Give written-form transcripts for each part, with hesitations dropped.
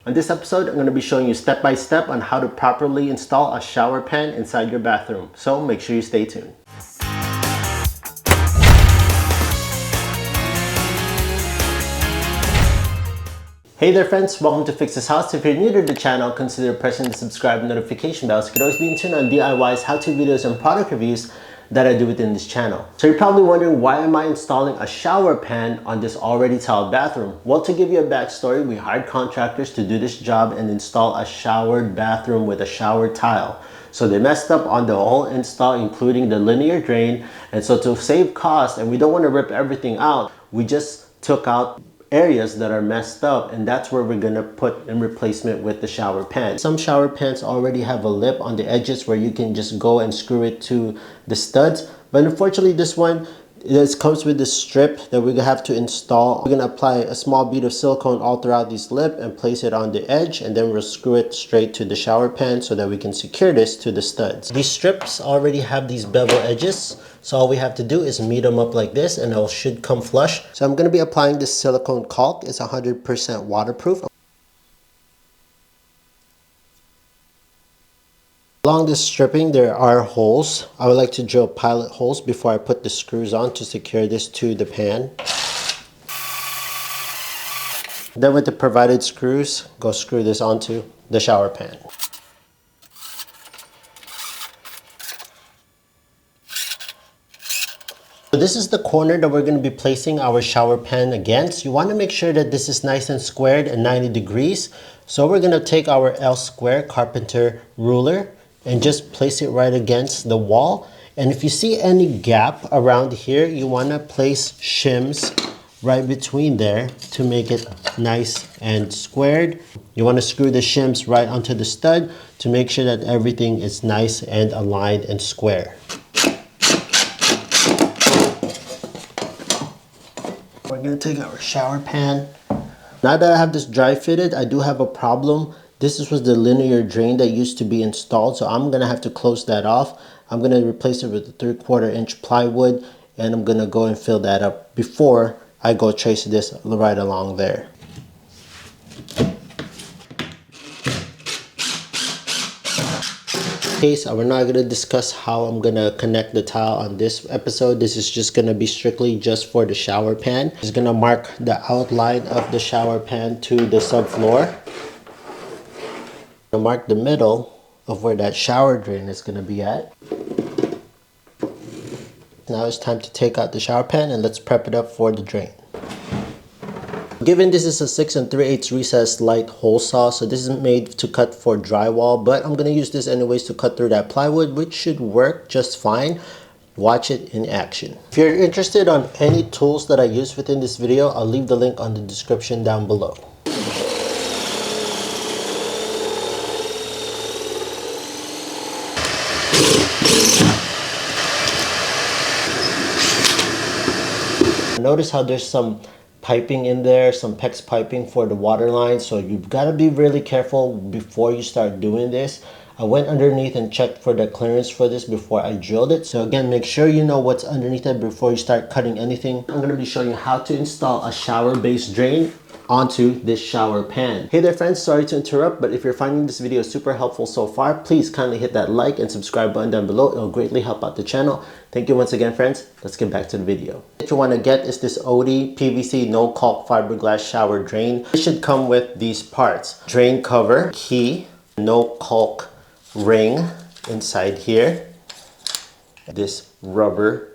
On this episode, I'm going to be showing you step by step on how to properly install a shower pan inside your bathroom. So make sure you stay tuned. Hey there friends, welcome to Fix This House. If you're new to the channel, consider pressing the subscribe and notification bells. You can always be in tune on DIYs, how-to videos, and product reviews that I do within this channel. So you're probably wondering, why am I installing a shower pan on this already tiled bathroom? Well, to give you a backstory, we hired contractors to do this job and install a showered bathroom with a shower tile. So they messed up on the whole install, including the linear drain. And so to save cost, and we don't want to rip everything out, we just took out areas that are messed up, and that's where we're gonna put in replacement with the shower pan. Some shower pans already have a lip on the edges where you can just go and screw it to the studs, but unfortunately this one, it comes with this strip that we're gonna have to install. We're gonna apply a small bead of silicone all throughout this lip and place it on the edge, and then we'll screw it straight to the shower pan so that we can secure this to the studs. These strips already have these bevel edges, so all we have to do is meet them up like this and it should come flush. So I'm gonna be applying this silicone caulk. It's 100% waterproof. Along this stripping, there are holes. I would like to drill pilot holes before I put the screws on to secure this to the pan. Then with the provided screws, go screw this onto the shower pan. So this is the corner that we're going to be placing our shower pan against. You want to make sure that this is nice and squared and 90 degrees. So we're going to take our L-square carpenter ruler and just place it right against the wall. And if you see any gap around here, you want to place shims right between there to make it nice and squared. You want to screw the shims right onto the stud to make sure that everything is nice and aligned and square. We're going to take our shower pan. Now that I have this dry fitted, I do have a problem. This was the linear drain that used to be installed, so I'm going to have to close that off. I'm going to replace it with a 3/4 inch plywood, and I'm going to go and fill that up before I go trace this right along there. Okay, so we're not going to discuss how I'm going to connect the tile on this episode. This is just going to be strictly just for the shower pan. Just going to mark the outline of the shower pan to the subfloor. I'm going to mark the middle of where that shower drain is going to be at. Now it's time to take out the shower pan and let's prep it up for the drain. Given this is a 6 3/8 recessed light hole saw, so this isn't made to cut for drywall, but I'm going to use this anyways to cut through that plywood, which should work just fine. Watch it in action. If you're interested on any tools that I use within this video, I'll leave the link on the description down below. Notice how there's some piping in there, some PEX piping for the water line, so you've got to be really careful before you start doing this. I went underneath and checked for the clearance for this before I drilled it. So again, make sure you know what's underneath it before you start cutting anything. I'm going to be showing you how to install a shower base drain onto this shower pan. Hey there friends, sorry to interrupt, but if you're finding this video super helpful so far, please kindly hit that like and subscribe button down below. It'll greatly help out the channel. Thank you once again friends. Let's get back to the video. What you want to get is this OD PVC no caulk fiberglass shower drain. It should come with these parts: drain cover, key, no caulk ring inside here, this rubber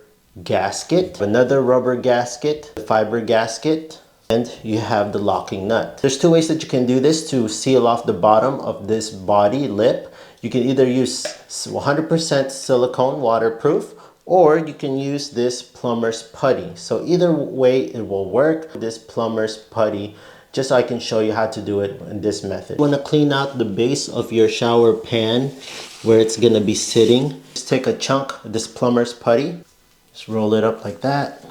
gasket, another rubber gasket, fiber gasket, and you have the locking nut. There's two ways that you can do this to seal off the bottom of this body lip. You can either use 100% silicone waterproof, or you can use this plumber's putty. So either way it will work. This plumber's putty, just so I can show you how to do it in this method. You want to clean out the base of your shower pan where it's going to be sitting. Just take a chunk of this plumber's putty, just roll it up like that,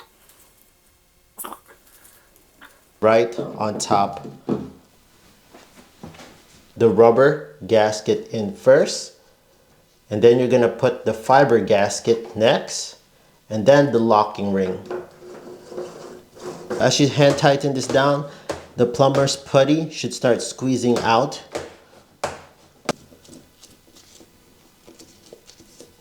right on top. The rubber gasket in first, and then you're going to put the fiber gasket next, and then the locking ring. As you hand tighten this down, the plumber's putty should start squeezing out.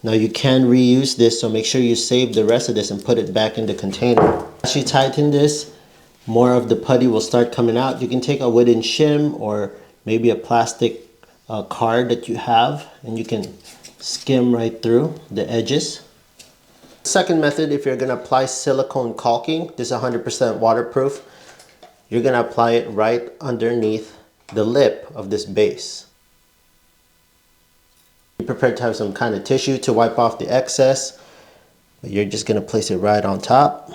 Now you can reuse this, so make sure you save the rest of this and put it back in the container. As you tighten this, more of the putty will start coming out. You can take a wooden shim or maybe a plastic card that you have, and you can skim right through the edges. Second method, if you're gonna apply silicone caulking, this is 100% waterproof. You're gonna apply it right underneath the lip of this base. Be prepared to have some kind of tissue to wipe off the excess, but you're just gonna place it right on top.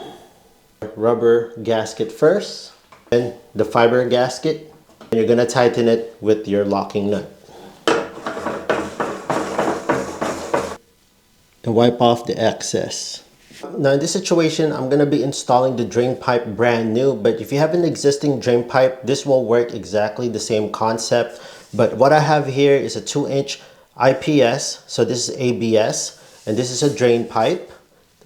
Rubber gasket first, then the fiber gasket, and you're gonna tighten it with your locking nut. And wipe off the excess. Now in this situation, I'm gonna be installing the drain pipe brand new, but if you have an existing drain pipe, this will work exactly the same concept. But what I have here is a 2-inch IPS, so this is ABS, and this is a drain pipe.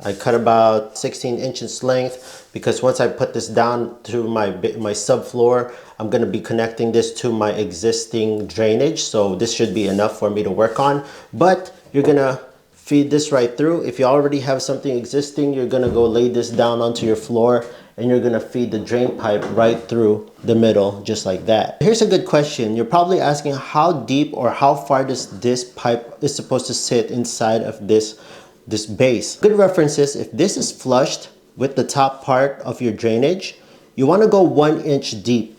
I cut about 16 inches length because once I put this down to my subfloor, I'm gonna be connecting this to my existing drainage, so this should be enough for me to work on. But you're gonna feed this right through. If you already have something existing, you're gonna go lay this down onto your floor and you're gonna feed the drain pipe right through the middle, just like that. Here's a good question. You're probably asking how deep or how far does this pipe is supposed to sit inside of this base. Good reference is if this is flushed with the top part of your drainage, you wanna go 1 inch deep.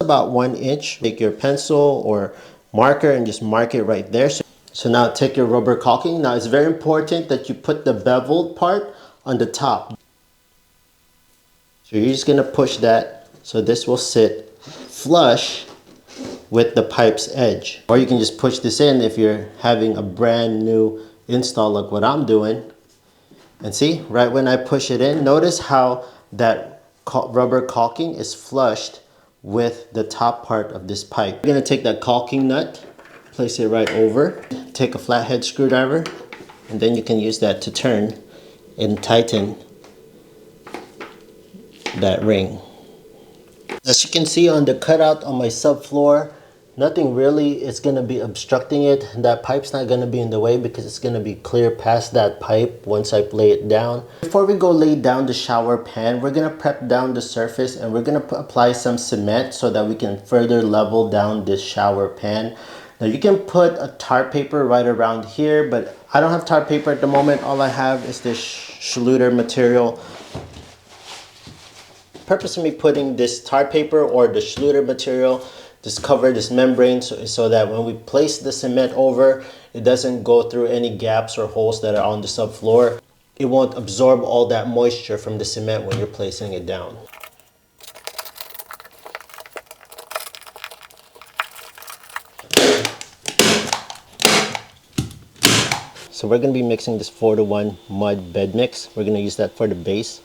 About 1 inch. Take your pencil or marker and just mark it right there. So now take your rubber caulking. Now it's very important that you put the beveled part on the top. So you're just gonna push that so this will sit flush with the pipe's edge. Or you can just push this in if you're having a brand new install like what I'm doing. And see, right when I push it in, notice how that rubber caulking is flushed with the top part of this pipe. You're gonna take that caulking nut, place it right over, take a flathead screwdriver, and then you can use that to turn and tighten that ring. As you can see on the cutout on my subfloor, nothing really is going to be obstructing it. That pipe's not going to be in the way because it's going to be clear past that pipe once I lay it down. Before we go lay down the shower pan, we're going to prep down the surface and we're going to apply some cement so that we can further level down this shower pan. Now you can put a tar paper right around here, but I don't have tar paper at the moment. All I have is this Schluter material. Purpose of me putting this tar paper or the Schluter material, just cover this membrane so that when we place the cement over, it doesn't go through any gaps or holes that are on the subfloor. It won't absorb all that moisture from the cement when you're placing it down. So we're going to be mixing this 4-to-1 mud bed mix. We're going to use that for the base.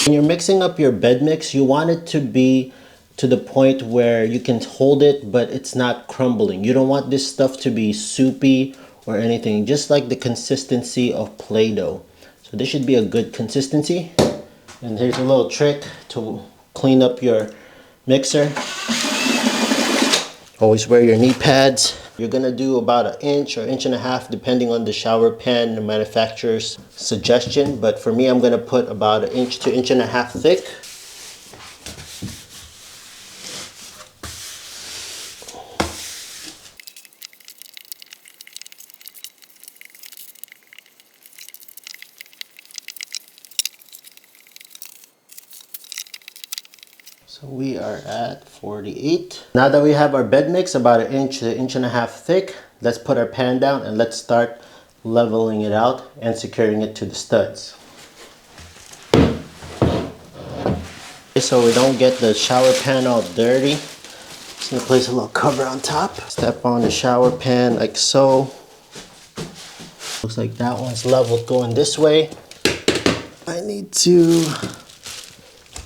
When you're mixing up your bed mix, you want it to be to the point where you can hold it, but it's not crumbling. You don't want this stuff to be soupy or anything, just like the consistency of Play-Doh. So this should be a good consistency. And here's a little trick to clean up your mixer. Always wear your knee pads. You're gonna do about 1 inch or 1.5 inches depending on the shower pan, the manufacturer's suggestion. But for me, I'm gonna put about 1 inch to 1.5 inches thick. So we are at 48. Now that we have our bed mix about 1 inch to 1.5 inches thick, let's put our pan down and let's start leveling it out and securing it to the studs. So we don't get the shower pan all dirty, just gonna place a little cover on top. Step on the shower pan like so. Looks like that one's leveled going this way. I need to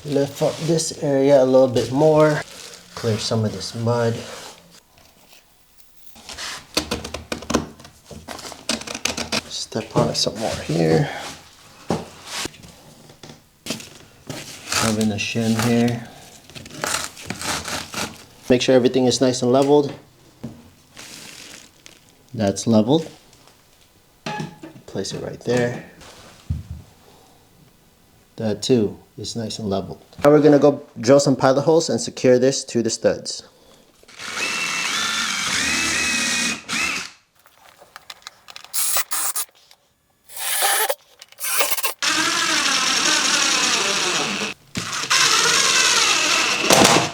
lift up this area a little bit more, clear some of this mud. step on it some more here. Having a shim here. Make sure everything is nice and leveled. That's leveled. Place it right there. That too is nice and leveled. Now we're gonna go drill some pilot holes and secure this to the studs.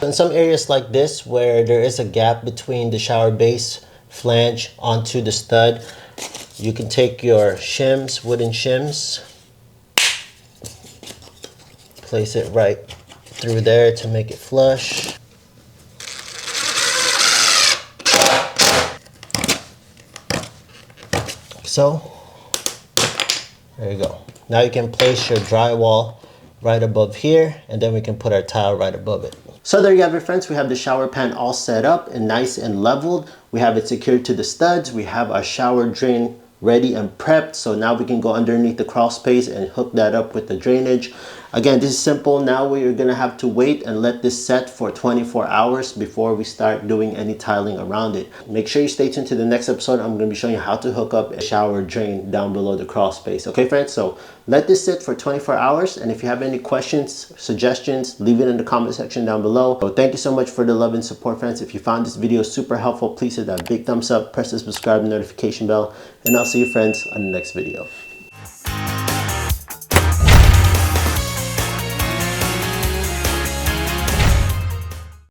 In some areas like this where there is a gap between the shower base flange onto the stud, you can take your shims, wooden shims, place it right through there to make it flush. So, there you go. Now you can place your drywall right above here, and then we can put our tile right above it. So there you have it, friends. We have the shower pan all set up and nice and leveled. We have it secured to the studs. We have our shower drain ready and prepped. So now we can go underneath the crawl space and hook that up with the drainage. Again, this is simple. Now we're gonna have to wait and let this set for 24 hours before we start doing any tiling around it. Make sure you stay tuned to the next episode. I'm gonna be showing you how to hook up a shower drain down below the crawl space. Okay, friends? So let this sit for 24 hours. And if you have any questions, suggestions, leave it in the comment section down below. So thank you so much for the love and support, friends. If you found this video super helpful, please hit that big thumbs up, press the subscribe and notification bell, and I'll see you, friends, on the next video.